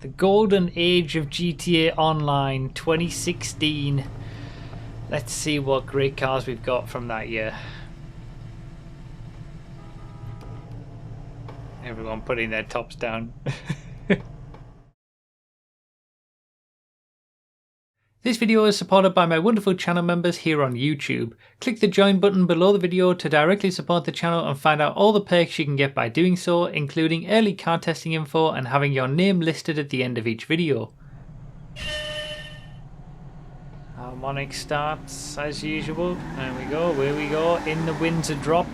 The golden age of GTA Online 2016. Let's see what great cars we've got from that year. Everyone putting their tops down. This video is supported by my wonderful channel members here on YouTube. Click the join button below the video to directly support the channel and find out all the perks you can get by doing so, including early car testing info and having your name listed at the end of each video. Harmonic starts as usual. There we go, where we go, in the Windsor drop.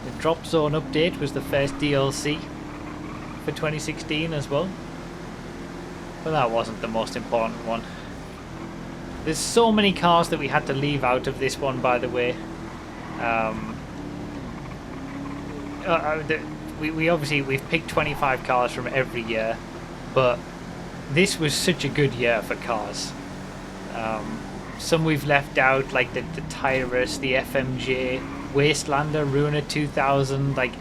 The drop zone update was the first DLC for 2016 as well. But that wasn't the most important one. There's so many cars that we had to leave out of this one, by the way. We've picked 25 cars from every year, but this was such a good year for cars. Some we've left out, like the Tyrus, the FMJ, Wastelander, Ruiner 2000, like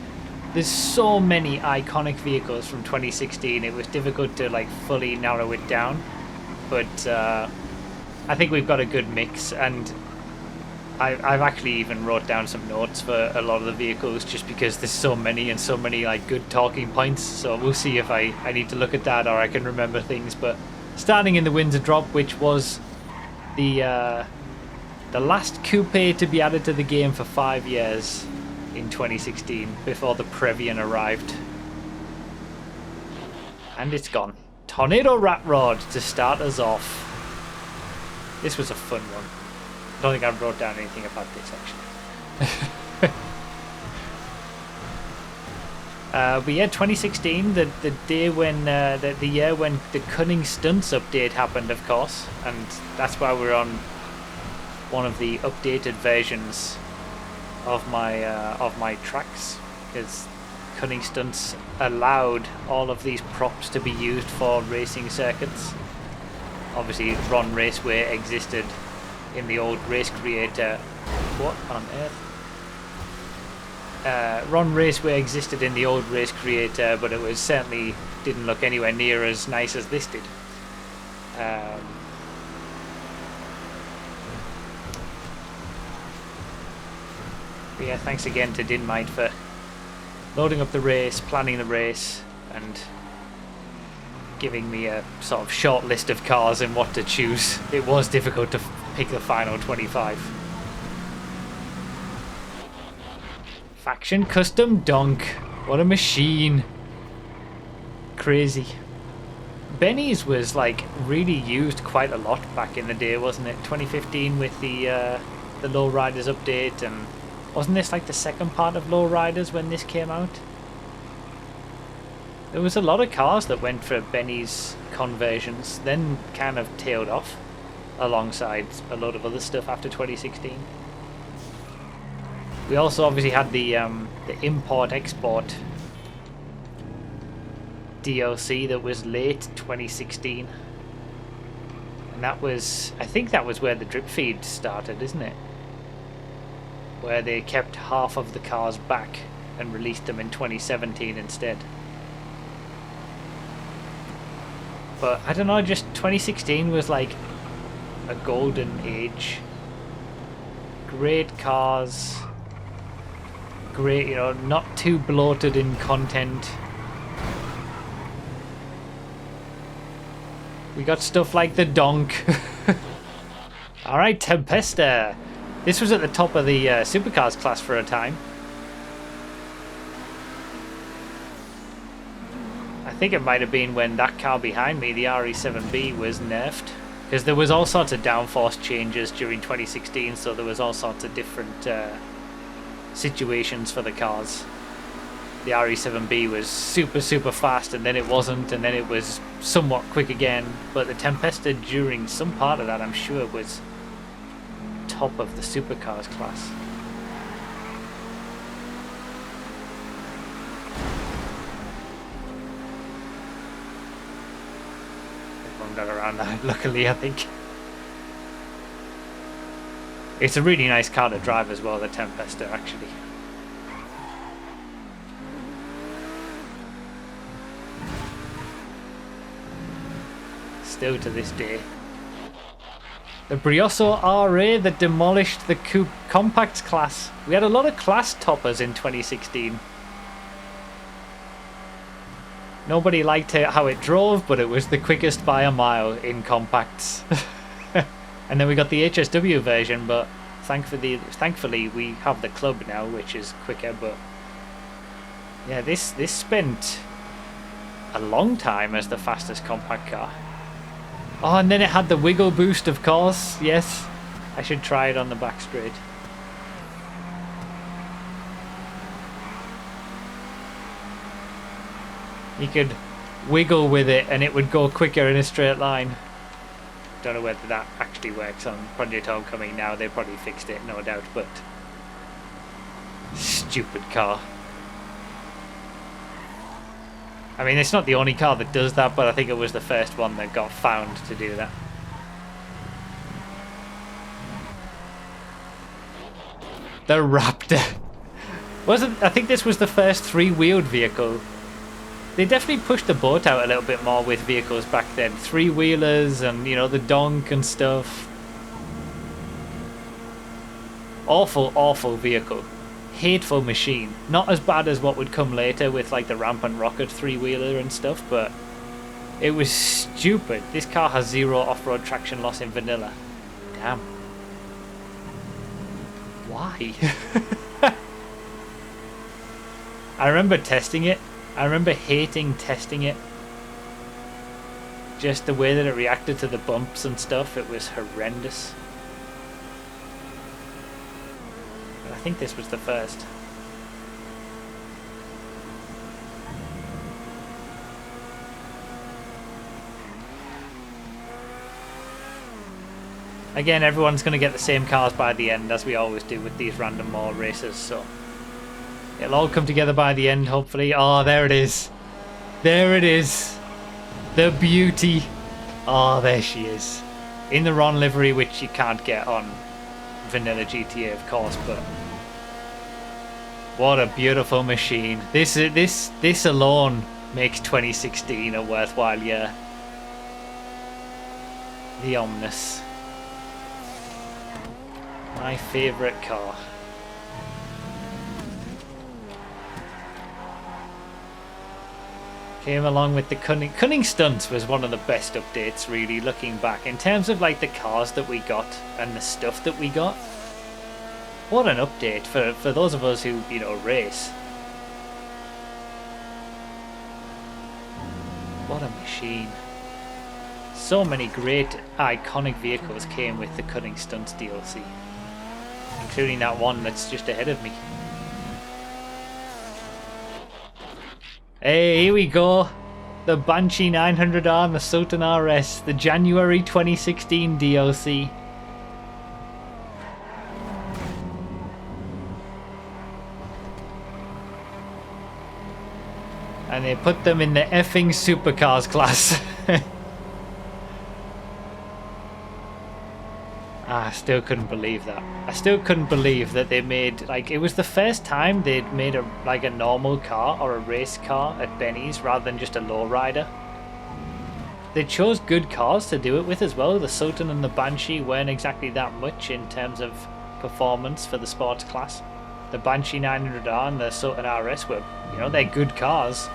there's so many iconic vehicles from 2016. It was difficult to like fully narrow it down, but I think we've got a good mix, and I've actually even wrote down some notes for a lot of the vehicles just because there's so many and so many like good talking points. So we'll see if I need to look at that or I can remember things. But starting in the Windsor drop, which was the last coupe to be added to the game for 5 years in 2016 before the Previan arrived. And it's gone. Tornado Rat Rod to start us off. This was a fun one. I don't think I wrote down anything about this actually. But yeah, 2016, the day when the year when the Cunning Stunts update happened, of course, and that's why we're on one of the updated versions of my tracks, because Cunning Stunts allowed all of these props to be used for racing circuits. Obviously, Ron Raceway existed in the old Race Creator. What on earth? Ron Raceway existed in the old Race Creator, but it was certainly didn't look anywhere near as nice as this did. But yeah, thanks again to Dinmite for loading up the race, planning the race, and giving me a sort of short list of cars and what to choose. It was difficult to pick the final 25. Faction Custom Donk. What a machine. Crazy. Benny's was like really used quite a lot back in the day, wasn't it? 2015 with the Lowriders update, and wasn't this like the second part of Lowriders when this came out? There was a lot of cars that went for Benny's conversions, then kind of tailed off alongside a lot of other stuff after 2016. We also obviously had the import-export DLC that was late 2016. And that was, I think that was where the drip feed started, isn't it? Where they kept half of the cars back and released them in 2017 instead. But I don't know, just 2016 was like a golden age. Great cars, great, you know, not too bloated in content. We got stuff like the Donk. Alright, Tempesta. This was at the top of the supercars class for a time. I think it might have been when that car behind me, the RE7B, was nerfed. Because there was all sorts of downforce changes during 2016, so there was all sorts of different situations for the cars. The RE7B was super fast, and then it wasn't, and then it was somewhat quick again. But the Tempesta during some part of that, I'm sure, was top of the supercars class. Everyone got around that, luckily, I think. It's a really nice car to drive as well, the Tempesta, actually. still to this day. The Brioso RA that demolished the Coupe Compacts class. We had a lot of class toppers in 2016. Nobody liked how it drove, but it was the quickest by a mile in compacts. And then we got the HSW version, but thankfully we have the club now, which is quicker. But yeah, this spent a long time as the fastest compact car. Oh, and then it had the wiggle boost, of course. Yes, I should try it on the back straight. You could wiggle with it and it would go quicker in a straight line. Don't know whether that actually works on Project Homecoming now. They probably fixed it, no doubt, but stupid car. I mean, it's not the only car that does that, but I think it was the first one that got found to do that. The Raptor. I think this was the first three-wheeled vehicle. They definitely pushed the boat out a little bit more with vehicles back then. Three-wheelers and, you know, the donk and stuff. Awful, awful vehicle. Hateful machine. Not as bad as what would come later with like the Rampant Rocket three-wheeler and stuff, but it was stupid. This car has 0 off-road traction loss in vanilla. Damn. Why? I remember testing it. I remember hating testing it. Just the way that it reacted to the bumps and stuff, it was horrendous. But I think this was the first. Again, everyone's going to get the same cars by the end, as we always do with these random mall races, so it'll all come together by the end, hopefully. Oh, there it is. There it is. The beauty. Oh, there she is. In the Ron livery, which you can't get on vanilla GTA, of course, but what a beautiful machine. This alone makes 2016 a worthwhile year. The Omnis. My favourite car. Came along with the Cunning Stunts was one of the best updates, really, looking back. In terms of like the cars that we got and the stuff that we got. What an update for those of us who, you know, race. What a machine. So many great iconic vehicles came with the Cunning Stunts DLC. Including that one that's just ahead of me. Hey, here we go. The Banshee 900R and the Sultan RS. The January 2016 DLC. And they put them in the effing supercars class. I still couldn't believe that. I still couldn't believe that they made, like, it was the first time they'd made a normal car or a race car at Benny's rather than just a lowrider. They chose good cars to do it with as well. The Sultan and the Banshee weren't exactly that much in terms of performance for the sports class. The Banshee 900R and the Sultan RS were, you know, they're good cars.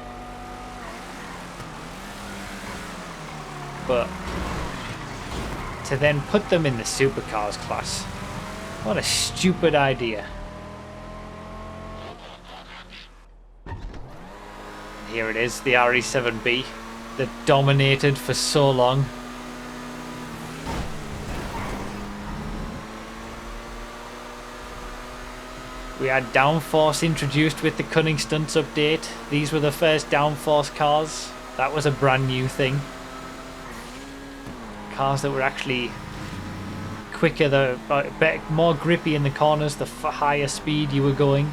But to then put them in the supercars class, what a stupid idea. Here it is, the RE7B that dominated for so long. We had downforce introduced with the Cunning Stunts update. These were the first downforce cars. That was a brand new thing. Cars that were actually quicker, better, more grippy in the corners, the higher speed you were going.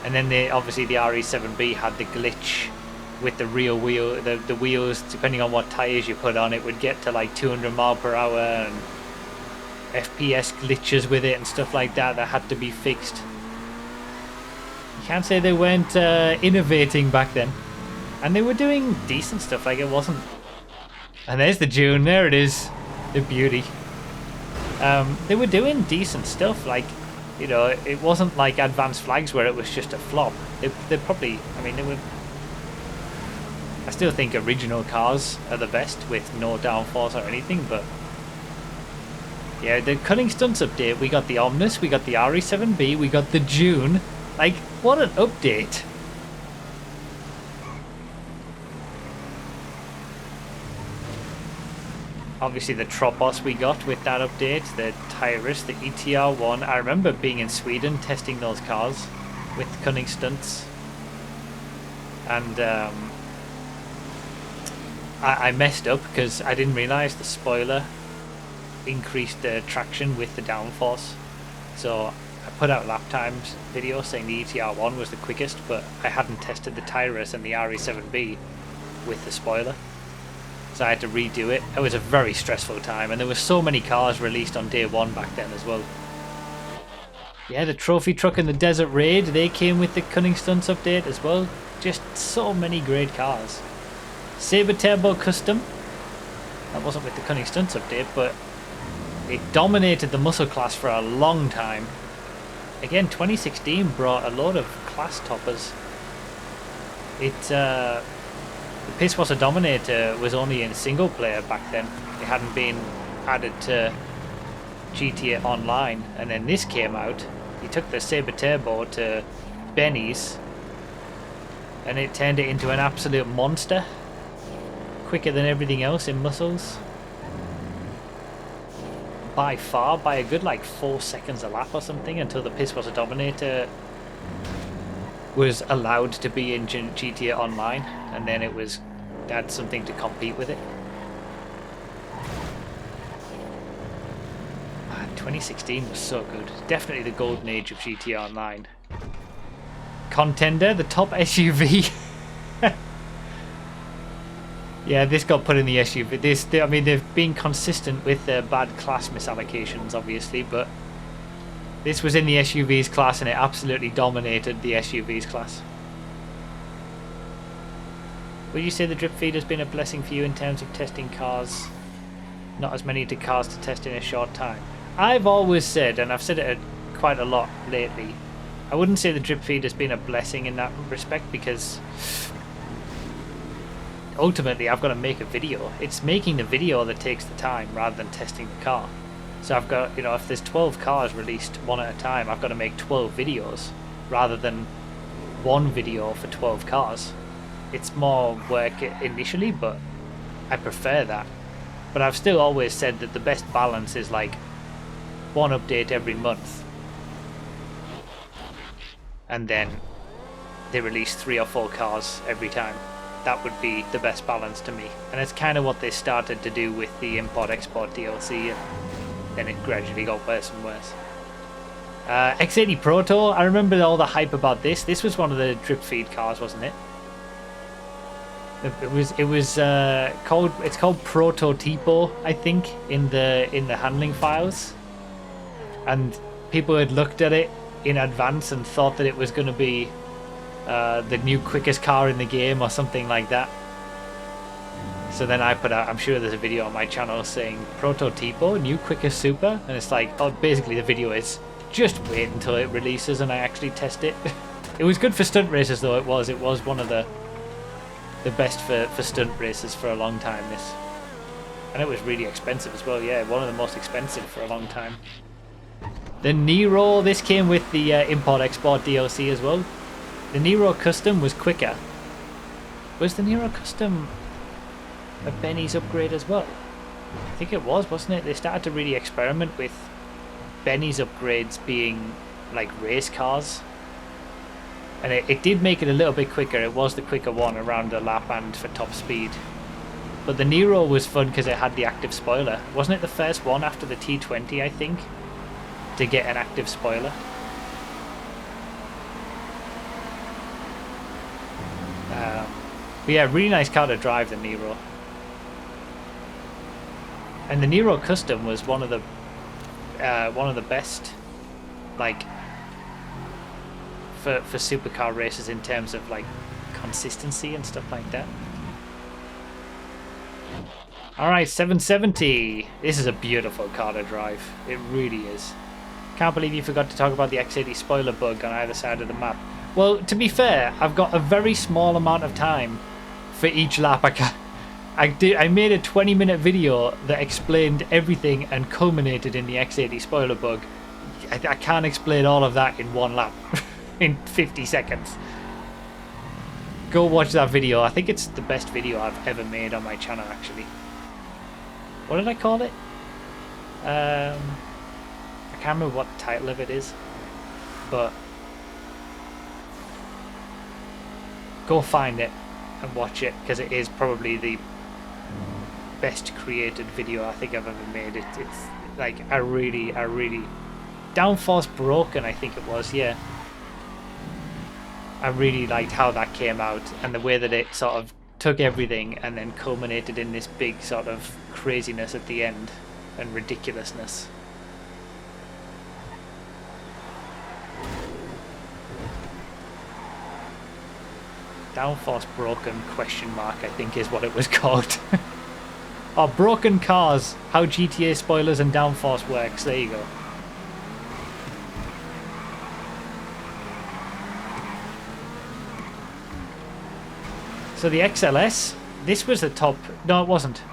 And then obviously the RE7B had the glitch with the rear wheel, the wheels, depending on what tyres you put on, it would get to like 200 mile per hour and FPS glitches with it and stuff like that that had to be fixed. You can't say they weren't innovating back then. And they were doing decent stuff, like it wasn't... And there's the June, there it is. The beauty. They were doing decent stuff, like, you know, it wasn't like Advanced Flags where it was just a flop. They probably, I mean, they were... I still think original cars are the best with no downforce or anything, but... Yeah, the Cunning Stunts update, we got the Omnis, we got the RE7B, we got the June. Like, what an update. Obviously the Tropos we got with that update, the Tyrus, the ETR1. I remember being in Sweden testing those cars with Cunning Stunts. And I messed up because I didn't realise the spoiler increased the traction with the downforce. So I put out lap times video saying the ETR1 was the quickest, but I hadn't tested the Tyrus and the RE7B with the spoiler. So I had to redo it. It was a very stressful time, and there were so many cars released on day one back then as well. Yeah, the Trophy Truck and the Desert Raid, they came with the Cunning Stunts update as well. Just so many great cars. Sabre Turbo Custom, that wasn't with the Cunning Stunts update, but it dominated the muscle class for a long time. Again, 2016 brought a load of class toppers. The Pisswasser Dominator was only in single player back then. It hadn't been added to GTA Online, and then this came out. He took the Sabre Turbo to Benny's and it turned it into an absolute monster. Quicker than everything else in muscles. By far, by a good like 4 seconds a lap or something, until the Pisswasser Dominator was allowed to be in GTA Online, and then it was had something to compete with it. Man, 2016 was so good. Definitely the golden age of GTA Online. Contender, the top SUV. Yeah, this got put in the SUV. I mean, they've been consistent with their bad class misallocations, obviously, but this was in the SUVs class and it absolutely dominated the SUVs class. Would you say the drip feed has been a blessing for you in terms of testing cars? Not as many cars to test in a short time. I've always said, and I've said it quite a lot lately, I wouldn't say the drip feed has been a blessing in that respect, because ultimately I've got to make a video. It's making the video that takes the time rather than testing the car. So I've got, you know, if there's 12 cars released one at a time, I've got to make 12 videos rather than one video for 12 cars. It's more work initially, but I prefer that. But I've still always said that the best balance is like one update every month, and then they release 3 or 4 cars every time. That would be the best balance to me, and it's kind of what they started to do with the import-export DLC, and then it gradually got worse and worse. X80 Proto, I remember all the hype about this. This was one of the drip feed cars, wasn't it? It's called Prototipo, I think, in the handling files, and people had looked at it in advance and thought that it was going to be the new quickest car in the game or something like that. So then I put out, I'm sure there's a video on my channel saying Prototipo, new quickest super, and it's like, oh, basically the video is just wait until it releases and I actually test it. It was good for stunt races though. It was one of the best for stunt races for a long time, this. And it was really expensive as well, yeah, one of the most expensive for a long time. The Nero, this came with the import-export DLC as well. The Nero Custom was quicker. Was the Nero Custom a Benny's upgrade as well? I think it was, wasn't it? They started to really experiment with Benny's upgrades being like race cars. And it did make it a little bit quicker. It was the quicker one around the lap and for top speed. But the Nero was fun because it had the active spoiler. Wasn't it the first one after the T20, I think, to get an active spoiler? But yeah, really nice car to drive, the Nero. And the Nero Custom was one of the best, like, for supercar races in terms of like consistency and stuff like that. Alright, 770. This is a beautiful car to drive. It really is. Can't believe you forgot to talk about the X80 spoiler bug on either side of the map. Well, to be fair, I've got a very small amount of time for each lap. I made a 20-minute video that explained everything and culminated in the X80 spoiler bug. I can't explain all of that in one lap in 50 seconds. Go watch that video. I think it's the best video I've ever made on my channel, actually. What did I call it? I can't remember what the title of it is, but go find it and watch it, because it is probably the best created video I think I've ever made. It's like I really Downforce Broken, I think it was, yeah. I really liked how that came out and the way that it sort of took everything and then culminated in this big sort of craziness at the end and ridiculousness. Downforce Broken question mark, I think is what it was called. Oh, Broken Cars, how GTA spoilers and downforce works. There you go. So the XLS, this was the top. No, it wasn't.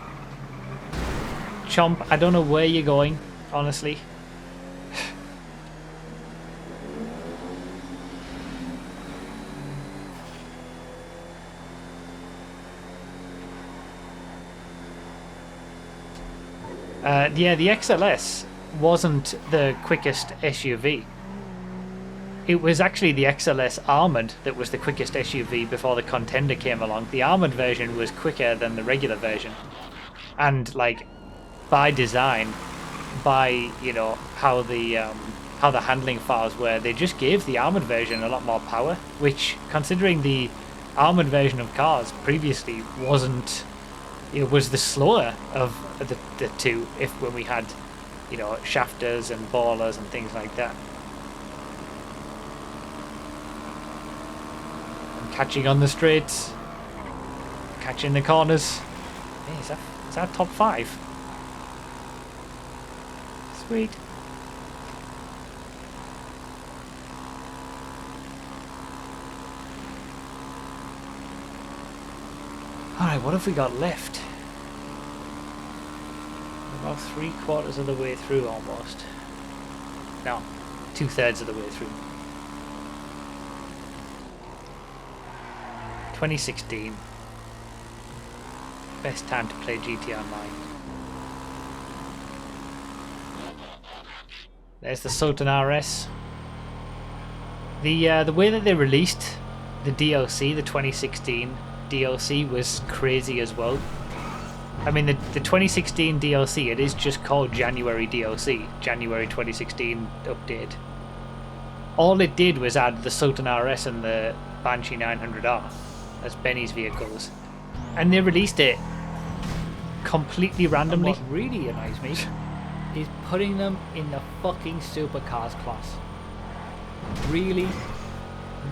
Chomp, I don't know where you're going, honestly. Yeah, the XLS wasn't the quickest SUV. It was actually the XLS Armoured that was the quickest SUV before the Contender came along. The Armoured version was quicker than the regular version. And, like, by design, by, you know, how the handling files were, they just gave the Armoured version a lot more power, which, considering the Armoured version of cars previously wasn't... It was the slower of the two, when we had, you know, shafters and ballers and things like that. And catching on the straights, catching the corners. Hey, is that top 5? Sweet. Alright, what have we got left? About 3/4 of the way through almost. No, 2/3 of the way through. 2016. Best time to play GTA Online. There's the Sultan RS. The way that they released the DLC, the 2016 DLC, was crazy as well. I mean, the 2016 DLC, it is just called January DLC, January 2016 update. All it did was add the Sultan RS and the Banshee 900R as Benny's vehicles. And they released it completely randomly. And what really annoys me is putting them in the fucking supercars class. Really?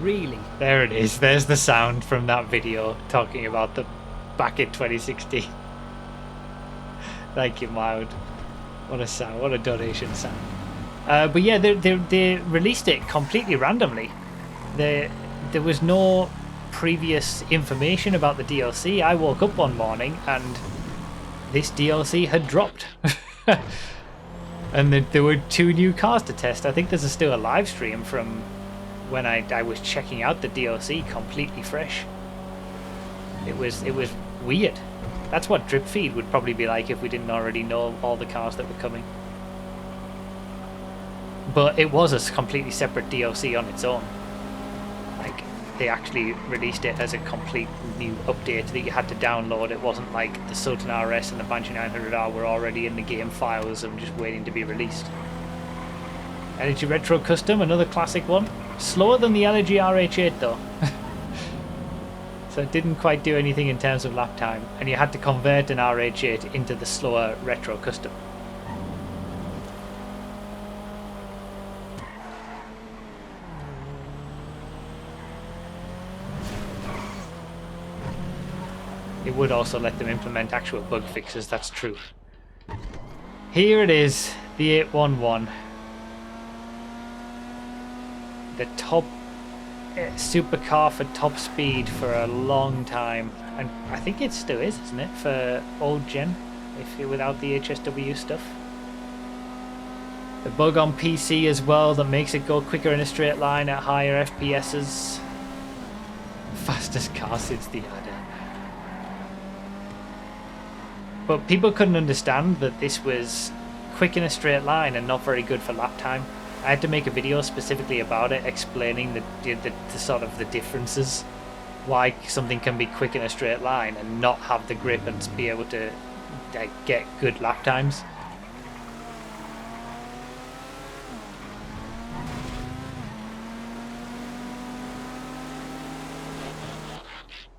Really? There it is. There's the sound from that video talking about the back in 2016. Thank you, Mild. What a sound. What a donation sound. But yeah, they released it completely randomly. There was no previous information about the DLC. I woke up one morning and this DLC had dropped. And there were 2 new cars to test. I think there's still a live stream from when I was checking out the DLC completely fresh. It was weird. That's what drip feed would probably be like if we didn't already know all the cars that were coming. But it was a completely separate DLC on its own. Like, they actually released it as a complete new update that you had to download. It wasn't like the Sultan RS and the Banshee 900R were already in the game files and just waiting to be released. Energy Retro Custom, another classic one. Slower than the Elegy RH8 though. So it didn't quite do anything in terms of lap time, and you had to convert an RH8 into the slower Retro Custom. It would also let them implement actual bug fixes, that's true. Here it is, the 811. The top supercar for top speed for a long time. And I think it still is, isn't it? For old gen, if you're without the HSW stuff. The bug on PC as well that makes it go quicker in a straight line at higher FPSs. Fastest car since the adder. But people couldn't understand that this was quick in a straight line and not very good for lap time. I had to make a video specifically about it, explaining the sort of the differences. Why something can be quick in a straight line and not have the grip and be able to get good lap times.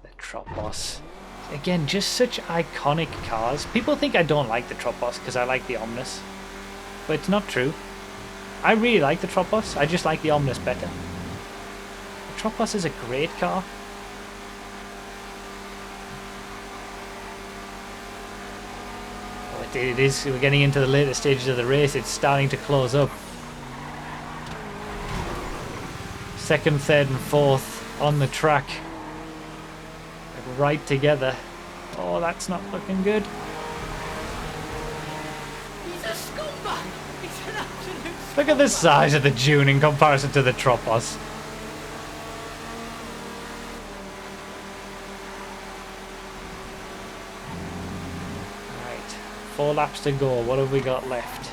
The Tropos. Again, just such iconic cars. People think I don't like the Tropos because I like the Omnis. But it's not true. I really like the Tropos, I just like the Omnis better. The Tropos is a great car. Oh, it is, we're getting into the later stages of the race, it's starting to close up. Second, third and fourth on the track. Right together. Oh, that's not looking good. He's a scumbag! He's an absolute Look at the size of the Dune in comparison to the Tropos. Right, 4 laps to go. What have we got left?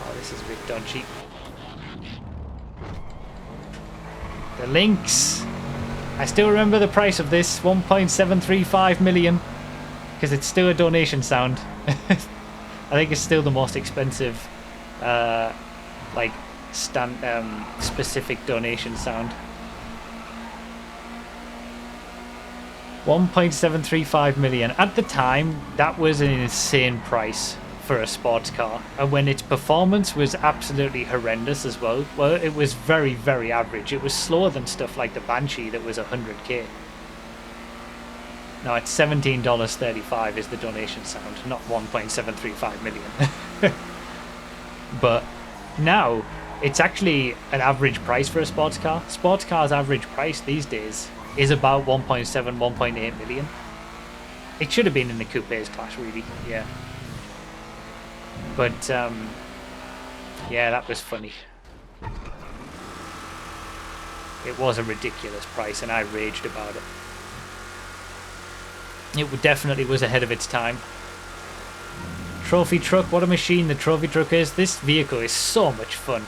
Oh, this is a bit dodgy. The Lynx. I still remember the price of this, 1.735 million, because it's still a donation sound. I think it's still the most expensive, like, specific donation sound. 1.735 million. At the time, that was an insane price for a sports car, and when its performance was absolutely horrendous as well. Well, it was very, very average. It was slower than stuff like the Banshee that was 100k. Now it's $17.35 is the donation sound, not 1.735 million. But now it's actually an average price for a sports car. Sports cars' average price these days is about 1.7, 1.8 million. It should have been in the coupes class, really, yeah. But, yeah, that was funny. It was a ridiculous price, and I raged about it. It definitely was ahead of its time. Trophy truck, what a machine the trophy truck is. This vehicle is so much fun.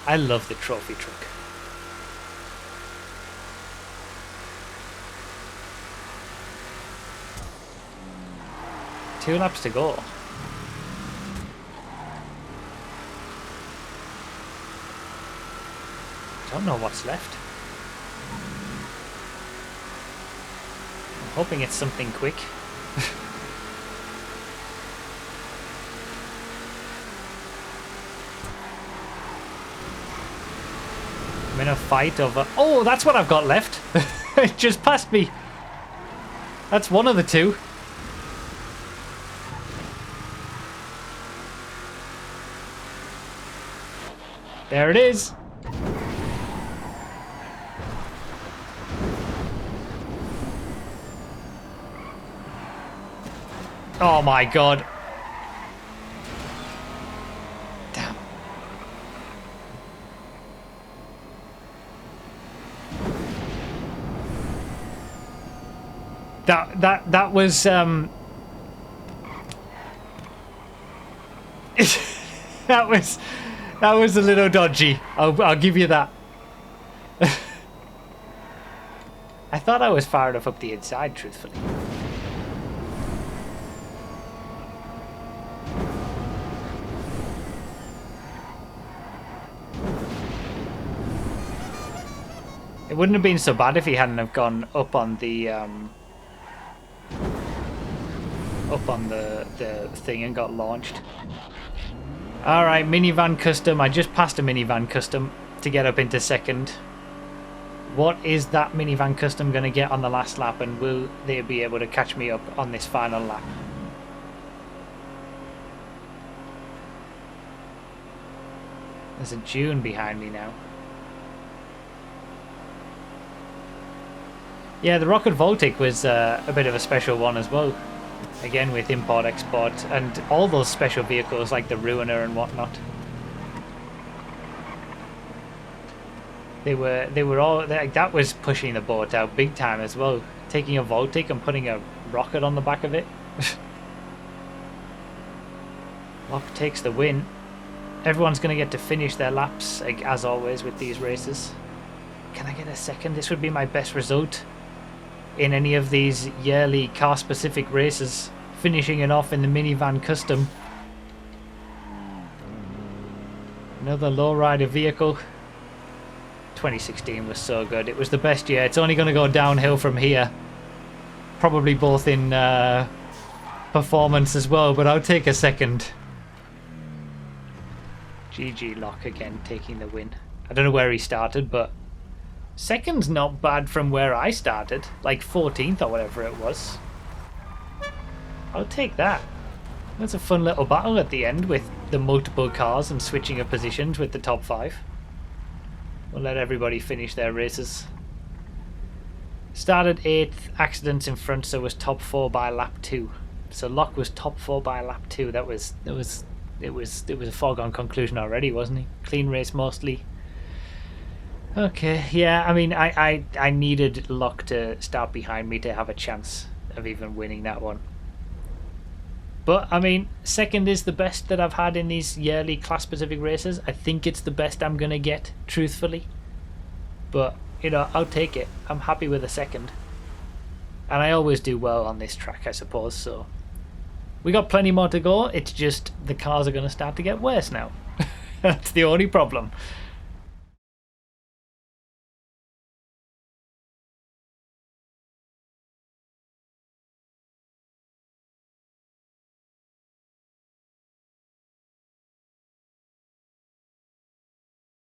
I love the trophy truck. Two laps to go. Don't know what's left. I'm hoping it's something quick. I'm in a fight over... Oh, that's what I've got left. It just passed me. That's one of the two. There it is. Oh my god. Damn. That was that was a little dodgy. I'll give you that. I thought I was far enough up the inside, truthfully. It wouldn't have been so bad if he hadn't have gone up on the thing and got launched. Alright, minivan custom. I just passed a minivan custom to get up into second. What is that minivan custom going to get on the last lap, and will they be able to catch me up on this final lap? There's a dune behind me now. Yeah, the Rocket Voltic was a bit of a special one as well. Again with import, export, and all those special vehicles like the Ruiner and whatnot. They were all that was pushing the boat out big time as well. Taking a Voltic and putting a rocket on the back of it. Locke takes the win. Everyone's going to get to finish their laps, like, as always with these races. Can I get a second? This would be my best result in any of these yearly car-specific races. Finishing it off in the minivan custom. Another lowrider vehicle. 2016 was so good. It was the best year. It's only going to go downhill from here. Probably both in performance as well, but I'll take a second. GG Locke again taking the win. I don't know where he started, but second's not bad from where I started. Like 14th or whatever it was. I'll take that. That's a fun little battle at the end with the multiple cars and switching of positions with the top 5. We'll let everybody finish their races. Started 8th, accidents in front, so was top 4 by lap 2. So Locke was top 4 by lap 2. It was a foregone conclusion already, wasn't he? Clean race mostly. Okay, yeah, I mean, I needed Locke to start behind me to have a chance of even winning that one. But, I mean, second is the best that I've had in these yearly class-specific races. I think it's the best I'm going to get, truthfully. But, you know, I'll take it. I'm happy with a second. And I always do well on this track, I suppose, so... We got plenty more to go. It's just the cars are going to start to get worse now. That's the only problem.